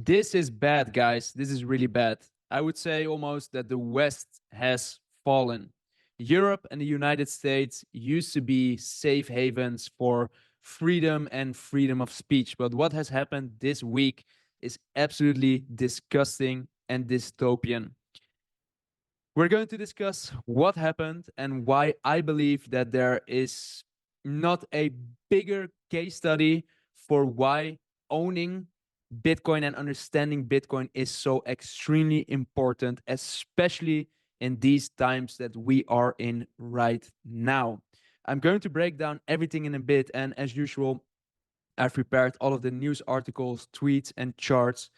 This is bad, guys. This is really bad. I would say almost that the West has fallen. Europe and the United States used to be safe havens for freedom and freedom of speech. But what has happened this week is absolutely disgusting and dystopian. We're going to discuss what happened and why I believe that there is not a bigger case study for why owning Bitcoin and understanding Bitcoin is so extremely important, especially in these times that we are in right now. I'm going to break down everything in a bit, and as usual, I've prepared all of the news articles, tweets, and charts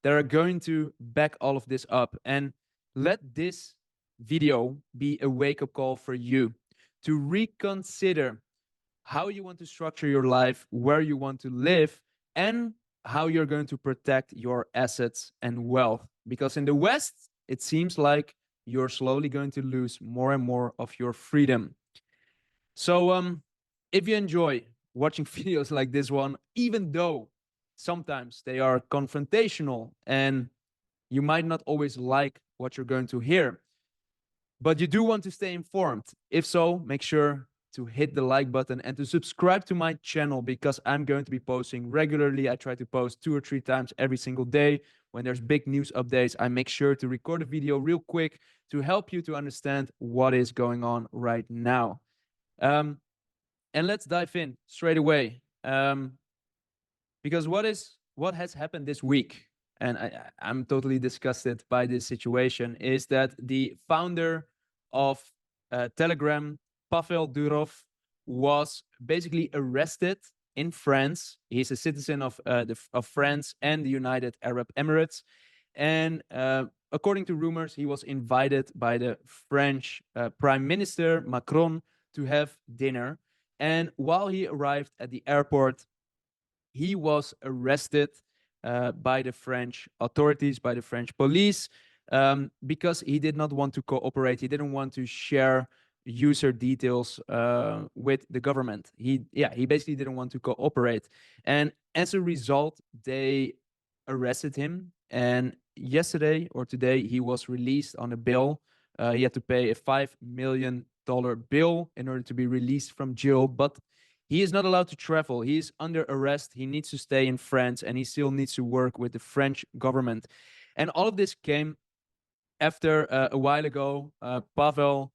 that are going to back all of this up. And let this video be a wake-up call for you to reconsider how you want to structure your life, where you want to live, and how you're going to protect your assets and wealth. Because in the West, it seems like you're slowly going to lose more and more of your freedom. So if you enjoy watching videos like this one, even though sometimes they are confrontational and you might not always like what you're going to hear, but you do want to stay informed. If so, make sure to hit the like button and to subscribe to my channel, because I'm going to be posting regularly. I try to post 2 or 3 times every single day. When there's big news updates, I make sure to record a video real quick to help you to understand what is going on right now. And let's dive in straight away. Because what has happened this week, and I'm totally disgusted by this situation, is that the founder of Telegram, Pavel Durov, was basically arrested in France. He's a citizen of France and the United Arab Emirates. And according to rumors, he was invited by the French Prime Minister Macron to have dinner. And while he arrived at the airport, he was arrested by the French authorities, by the French police, because he did not want to cooperate. He didn't want to share user details with the government. He basically didn't want to cooperate. And as a result, they arrested him. And yesterday or today, he was released on a bail. He had to pay a $5 million bill in order to be released from jail. But he is not allowed to travel. He is under arrest. He needs to stay in France, and he still needs to work with the French government. And all of this came after a while ago, Pavel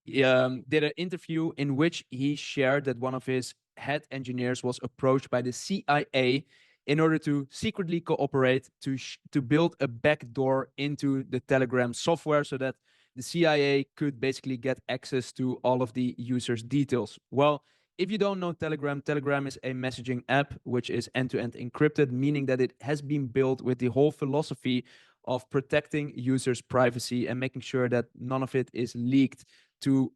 did an interview in which he shared that one of his head engineers was approached by the CIA in order to secretly cooperate to build a backdoor into the Telegram software so that the CIA could basically get access to all of the users' details. Well, if you don't know Telegram, Telegram is a messaging app which is end-to-end encrypted, meaning that it has been built with the whole philosophy of protecting users' privacy and making sure that none of it is leaked to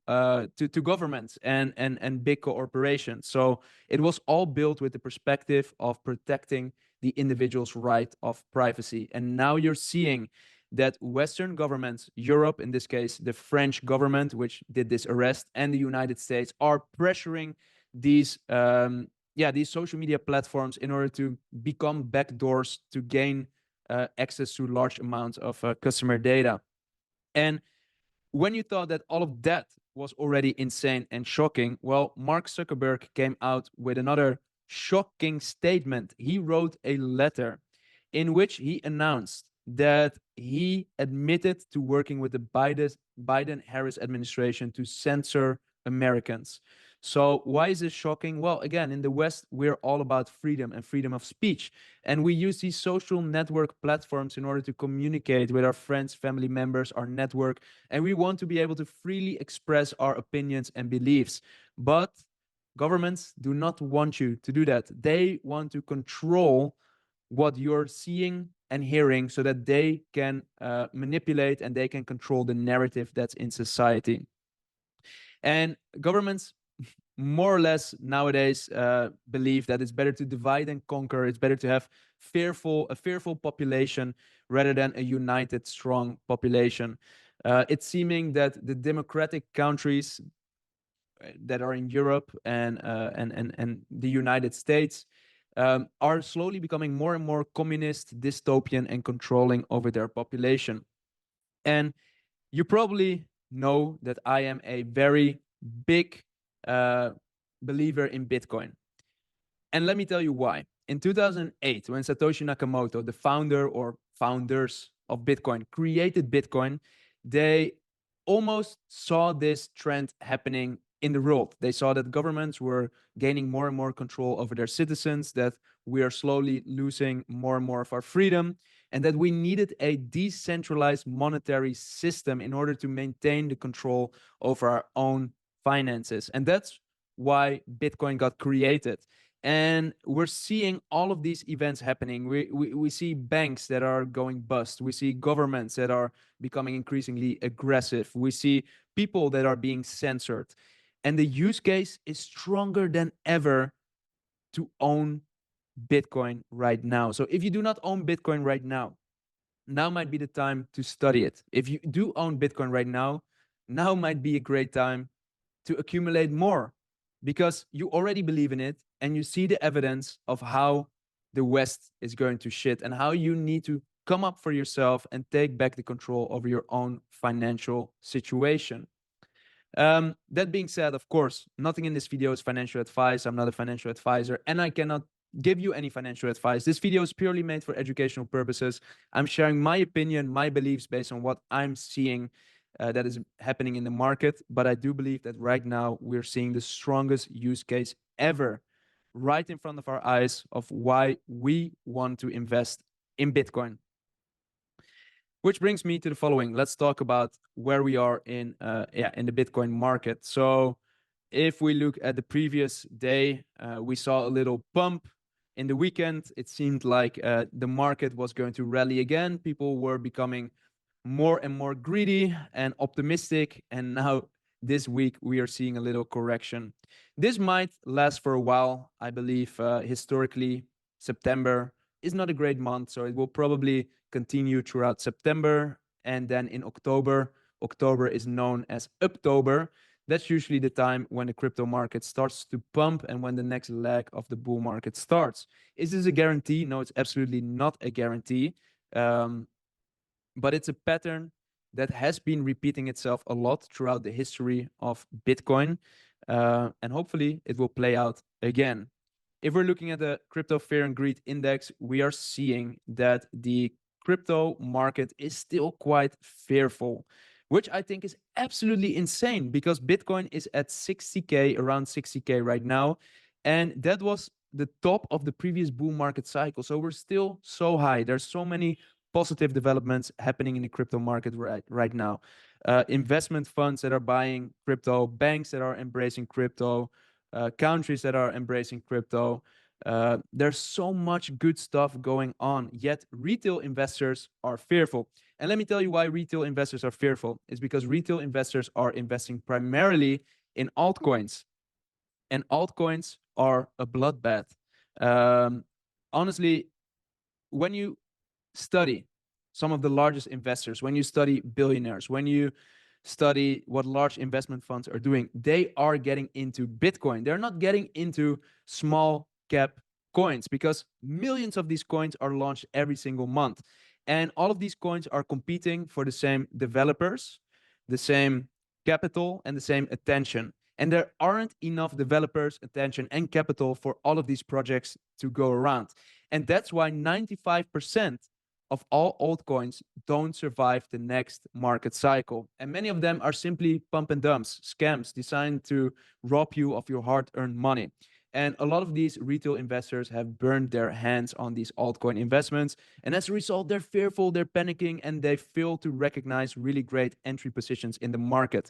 governments and big corporations. So it was all built with the perspective of protecting the individual's right of privacy. And now you're seeing that Western governments, Europe, in this case, the French government, which did this arrest, and the United States are pressuring these social media platforms in order to become backdoors to gain access to large amounts of customer data. And when you thought that all of that was already insane and shocking, well, Mark Zuckerberg came out with another shocking statement. He wrote a letter in which he announced that he admitted to working with the Biden-Harris administration to censor Americans. So why is this shocking? Well, again, in the West, we're all about freedom and freedom of speech. And we use these social network platforms in order to communicate with our friends, family members, our network. And we want to be able to freely express our opinions and beliefs. But governments do not want you to do that. They want to control what you're seeing and hearing so that they can manipulate and they can control the narrative that's in society. And governments more or less nowadays believe that it's better to divide and conquer. It's better to have a fearful population rather than a united, strong population. It's seeming that the democratic countries that are in Europe and the United States, are slowly becoming more and more communist, dystopian, and controlling over their population. And you probably know that I am a very big uh, believer in Bitcoin. And let me tell you why. In 2008, when Satoshi Nakamoto, the founder or founders of Bitcoin, created Bitcoin, they almost saw this trend happening in the world. They saw that governments were gaining more and more control over their citizens, that we are slowly losing more and more of our freedom, and that we needed a decentralized monetary system in order to maintain the control over our own finances. And that's why Bitcoin got created. And we're seeing all of these events happening. We see banks that are going bust. We see governments that are becoming increasingly aggressive. We see people that are being censored. And the use case is stronger than ever to own Bitcoin right now. So if you do not own Bitcoin right now, now might be the time to study it. If you do own Bitcoin right now might be a great time to accumulate more, because you already believe in it and you see the evidence of how the West is going to shit and how you need to come up for yourself and take back the control over your own financial situation. That being said, of course, nothing in this video is financial advice. I'm not a financial advisor and I cannot give you any financial advice. This video is purely made for educational purposes. I'm sharing my opinion, my beliefs based on what I'm seeing that is happening in the market. But I do believe that right now we're seeing the strongest use case ever right in front of our eyes of why we want to invest in Bitcoin. Which brings me to the following. Let's talk about where we are in the Bitcoin market. So if we look at the previous day, we saw a little pump. In the weekend, it seemed like the market was going to rally again. People were becoming more and more greedy and optimistic. And now this week, we are seeing a little correction. This might last for a while. I believe historically, September is not a great month. So it will probably continue throughout September. And then in October, October is known as Uptober. That's usually the time when the crypto market starts to pump and when the next leg of the bull market starts. Is this a guarantee? No, it's absolutely not a guarantee. But it's a pattern that has been repeating itself a lot throughout the history of Bitcoin. And hopefully it will play out again. If we're looking at the crypto fear and greed index, we are seeing that the crypto market is still quite fearful, which I think is absolutely insane because Bitcoin is at 60K, around 60K right now. And that was the top of the previous bull market cycle. So we're still so high. There's so many positive developments happening in the crypto market right now. Investment funds that are buying crypto, banks that are embracing crypto, countries that are embracing crypto. There's so much good stuff going on, yet retail investors are fearful. And let me tell you why retail investors are fearful. It's because retail investors are investing primarily in altcoins. And altcoins are a bloodbath. Honestly, when you study some of the largest investors, when you study billionaires, when you study what large investment funds are doing, they are getting into Bitcoin. They're not getting into small cap coins because millions of these coins are launched every single month. And all of these coins are competing for the same developers, the same capital, and the same attention. And there aren't enough developers, attention, and capital for all of these projects to go around. And that's why 95% of all altcoins don't survive the next market cycle. And many of them are simply pump and dumps, scams designed to rob you of your hard-earned money. And a lot of these retail investors have burned their hands on these altcoin investments. And as a result, they're fearful, they're panicking, and they fail to recognize really great entry positions in the market.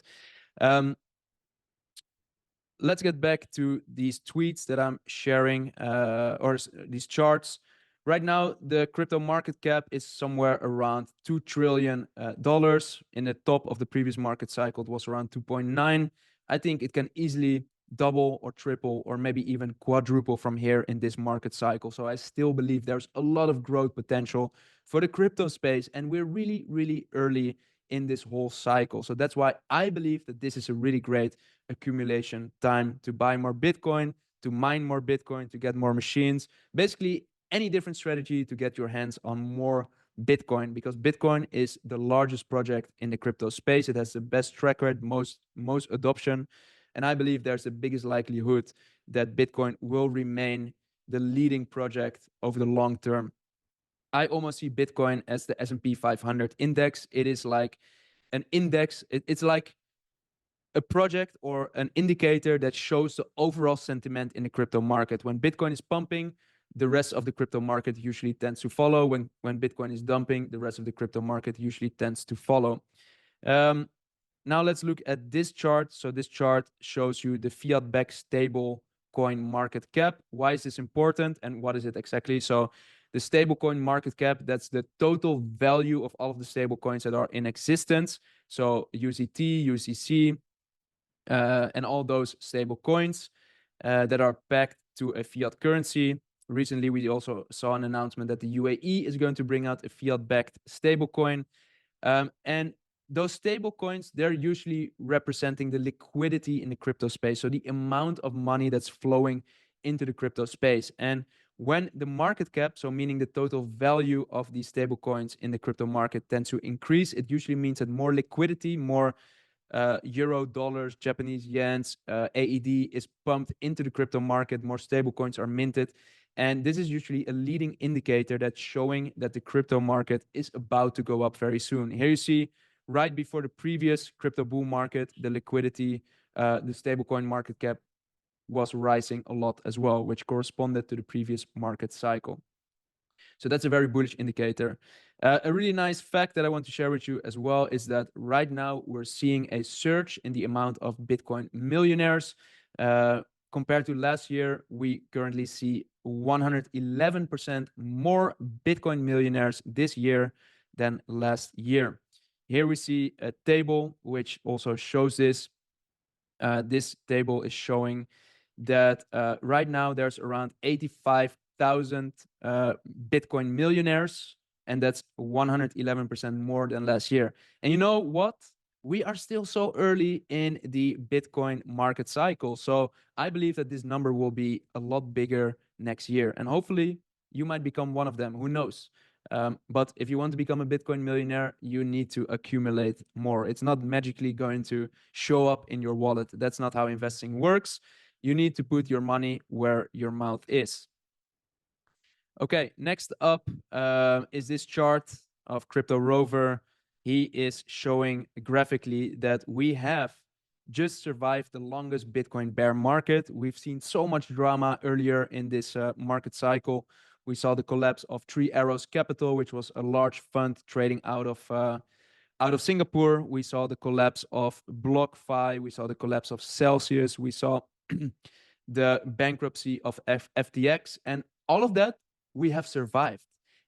Let's get back to these tweets that I'm sharing, or these charts. Right now, the crypto market cap is somewhere around $2 trillion. In the top of the previous market cycle, it was around 2.9. I think it can easily double or triple or maybe even quadruple from here in this market cycle. So I still believe there's a lot of growth potential for the crypto space. And we're really, really early in this whole cycle. So that's why I believe that this is a really great accumulation time to buy more Bitcoin, to mine more Bitcoin, to get more machines, basically any different strategy to get your hands on more Bitcoin, because Bitcoin is the largest project in the crypto space. It has the best track record, most adoption. And I believe there's the biggest likelihood that Bitcoin will remain the leading project over the long term. I almost see Bitcoin as the S&P 500 index. It is like an index. It's like a project or an indicator that shows the overall sentiment in the crypto market. When Bitcoin is pumping, the rest of the crypto market usually tends to follow. When Bitcoin is dumping, the rest of the crypto market usually tends to follow. Now let's look at this chart. So this chart shows you the fiat-backed stable coin market cap. Why is this important and what is it exactly? So the stablecoin market cap, that's the total value of all of the stable coins that are in existence. So USDT, USDC, and all those stable coins that are pegged to a fiat currency. Recently, we also saw an announcement that the UAE is going to bring out a fiat-backed stablecoin. And those stable coins, they're usually representing the liquidity in the crypto space. So the amount of money that's flowing into the crypto space. And when the market cap, so meaning the total value of these stable coins in the crypto market, tends to increase, it usually means that more liquidity, more euro, dollars, Japanese yens, AED is pumped into the crypto market, more stable coins are minted. And this is usually a leading indicator that's showing that the crypto market is about to go up very soon. Here you see right before the previous crypto bull market, the liquidity, the stablecoin market cap was rising a lot as well, which corresponded to the previous market cycle. So that's a very bullish indicator. A really nice fact that I want to share with you as well is that right now we're seeing a surge in the amount of Bitcoin millionaires. Compared to last year, we currently see 111% more Bitcoin millionaires this year than last year. Here we see a table which also shows this. This table is showing that right now there's around 85,000 Bitcoin millionaires, and that's 111% more than last year. And you know what? We are still so early in the Bitcoin market cycle. So I believe that this number will be a lot bigger next year. And hopefully you might become one of them. Who knows? But if you want to become a Bitcoin millionaire, you need to accumulate more. It's not magically going to show up in your wallet. That's not how investing works. You need to put your money where your mouth is. Okay, next up is this chart of Crypto Rover. He is showing graphically that we have just survived the longest Bitcoin bear market. We've seen so much drama earlier in this market cycle. We saw the collapse of Three Arrows Capital, which was a large fund trading out of Singapore. We saw the collapse of BlockFi. We saw the collapse of Celsius. We saw the bankruptcy of FTX, and all of that we have survived.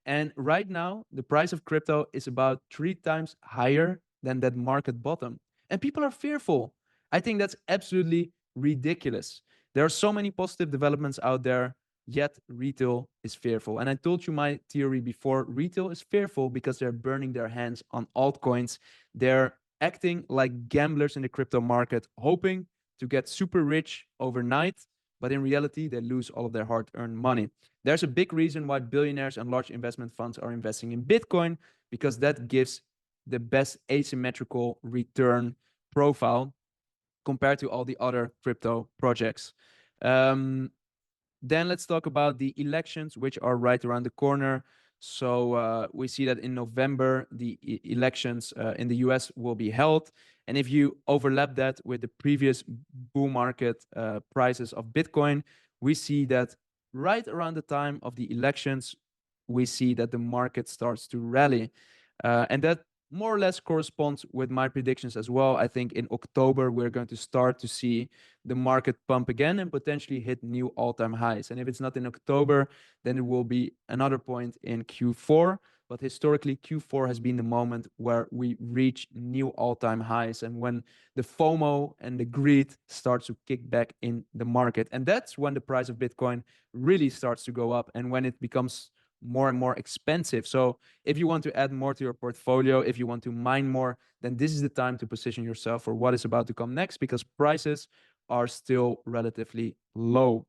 And right now, the price of crypto is about 3 times higher than that market bottom. And people are fearful. I think that's absolutely ridiculous. There are so many positive developments out there, yet retail is fearful. And I told you my theory before, retail is fearful because they're burning their hands on altcoins. They're acting like gamblers in the crypto market, hoping to get super rich overnight, but in reality, they lose all of their hard-earned money. There's a big reason why billionaires and large investment funds are investing in Bitcoin, because that gives the best asymmetrical return profile compared to all the other crypto projects. Then let's talk about the elections, which are right around the corner. So we see that in November, the elections in the US will be held. And if you overlap that with the previous bull market prices of Bitcoin, we see that right around the time of the elections, we see that the market starts to rally. And that more or less corresponds with my predictions as well. I think in October, we're going to start to see the market pump again and potentially hit new all-time highs. And if it's not in October, then it will be another point in Q4. But historically, Q4 has been the moment where we reach new all-time highs and when the FOMO and the greed starts to kick back in the market. And that's when the price of Bitcoin really starts to go up and when it becomes more and more expensive. So if you want to add more to your portfolio, if you want to mine more, then this is the time to position yourself for what is about to come next, because prices are still relatively low.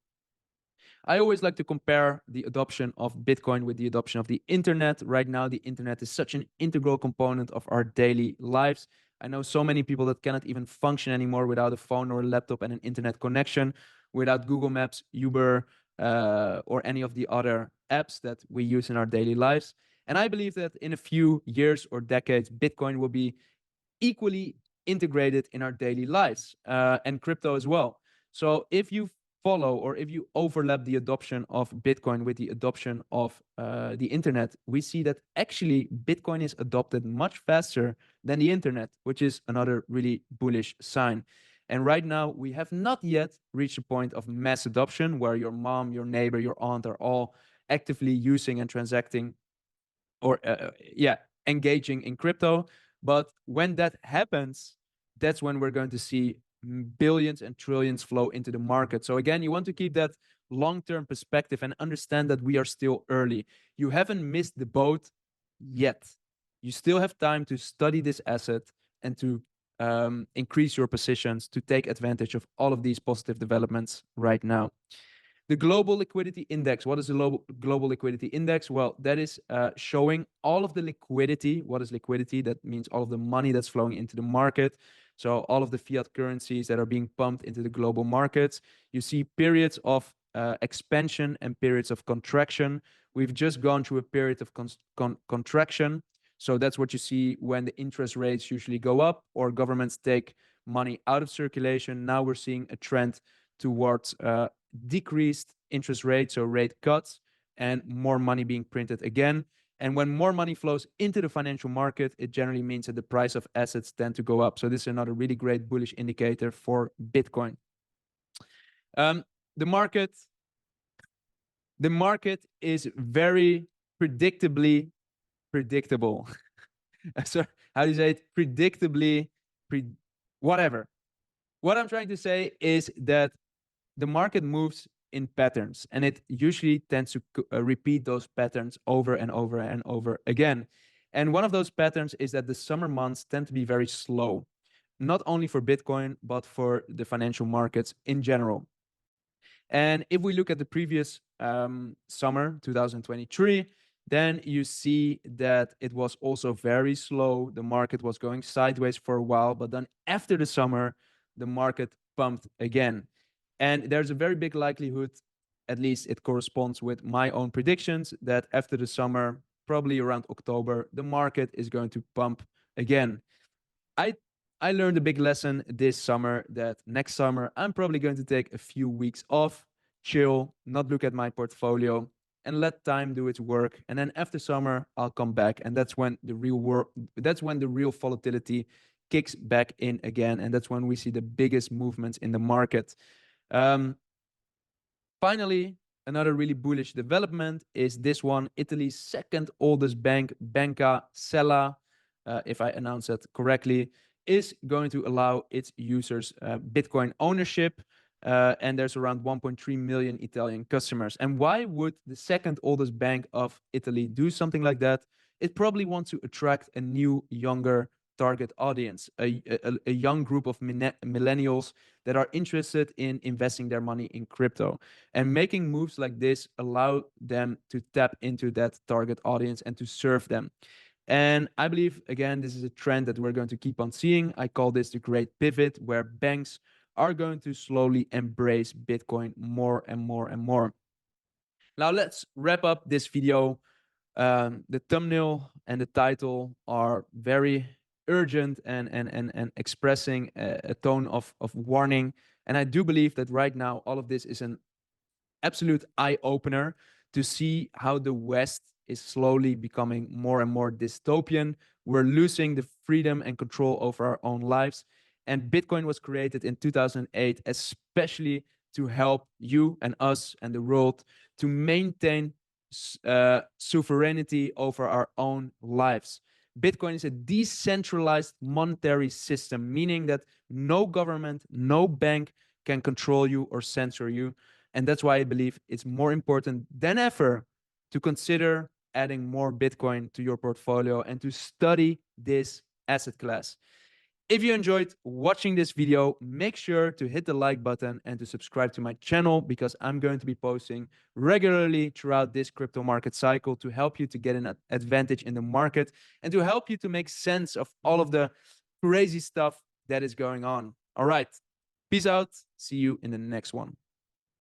I always like to compare the adoption of Bitcoin with the adoption of the internet. Right now, the internet is such an integral component of our daily lives. I know so many people that cannot even function anymore without a phone or a laptop and an internet connection, without Google Maps, Uber, or any of the other apps that we use in our daily lives. And I believe that in a few years or decades, Bitcoin will be equally integrated in our daily lives, and crypto as well. So if you follow or if you overlap the adoption of Bitcoin with the adoption of the internet, we see that actually Bitcoin is adopted much faster than the internet, which is another really bullish sign. And right now, we have not yet reached a point of mass adoption where your mom, your neighbor, your aunt are all actively using and transacting or engaging in crypto. But when that happens, that's when we're going to see billions and trillions flow into the market. So again, you want to keep that long-term perspective and understand that we are still early. You haven't missed the boat yet. You still have time to study this asset and to increase your positions to take advantage of all of these positive developments right now. The global liquidity index. What is the global liquidity index? Well, that is showing all of the liquidity. What is liquidity? That means all of the money that's flowing into the market. So all of the fiat currencies that are being pumped into the global markets. You see periods of expansion and periods of contraction. We've just gone through a period of contraction. So that's what you see when the interest rates usually go up or governments take money out of circulation. Now we're seeing a trend towards decreased interest rates, so rate cuts, and more money being printed again. And when more money flows into the financial market, it generally means that the price of assets tend to go up. So this is another really great bullish indicator for Bitcoin. The market is very predictable. Sorry, how do you say it? Whatever. What I'm trying to say is that the market moves in patterns, and it usually tends to repeat those patterns over and over and over again. And one of those patterns is that the summer months tend to be very slow, not only for Bitcoin, but for the financial markets in general. And if we look at the previous summer, 2023, then you see that it was also very slow. The market was going sideways for a while, but then after the summer, the market pumped again. And there's a very big likelihood, at least it corresponds with my own predictions, that after the summer, probably around October, the market is going to pump again. I learned a big lesson this summer that next summer, I'm probably going to take a few weeks off, chill, not look at my portfolio, and let time do its work. And then after summer, I'll come back. And that's when the real volatility kicks back in again. And that's when we see the biggest movements in the market. Finally, another really bullish development is this one, Italy's second oldest bank, Banca Sella, if I announce that correctly, is going to allow its users Bitcoin ownership. And there's around 1.3 million Italian customers. And why would the second oldest bank of Italy do something like that? It probably wants to attract a new, younger target audience, a young group of millennials that are interested in investing their money in crypto. And making moves like this allow them to tap into that target audience and to serve them. And I believe, again, this is a trend that we're going to keep on seeing. I call this the great pivot, where banks are going to slowly embrace Bitcoin more and more and more. Now, let's wrap up this video. The thumbnail and the title are very urgent and expressing a tone of warning. And I do believe that right now, all of this is an absolute eye-opener to see how the West is slowly becoming more and more dystopian. We're losing the freedom and control over our own lives. And Bitcoin was created in 2008, especially to help you and us and the world to maintain sovereignty over our own lives. Bitcoin is a decentralized monetary system, meaning that no government, no bank can control you or censor you. And that's why I believe it's more important than ever to consider adding more Bitcoin to your portfolio and to study this asset class. If you enjoyed watching this video, make sure to hit the like button and to subscribe to my channel, because I'm going to be posting regularly throughout this crypto market cycle to help you to get an advantage in the market and to help you to make sense of all of the crazy stuff that is going on. All right. Peace out. See you in the next one.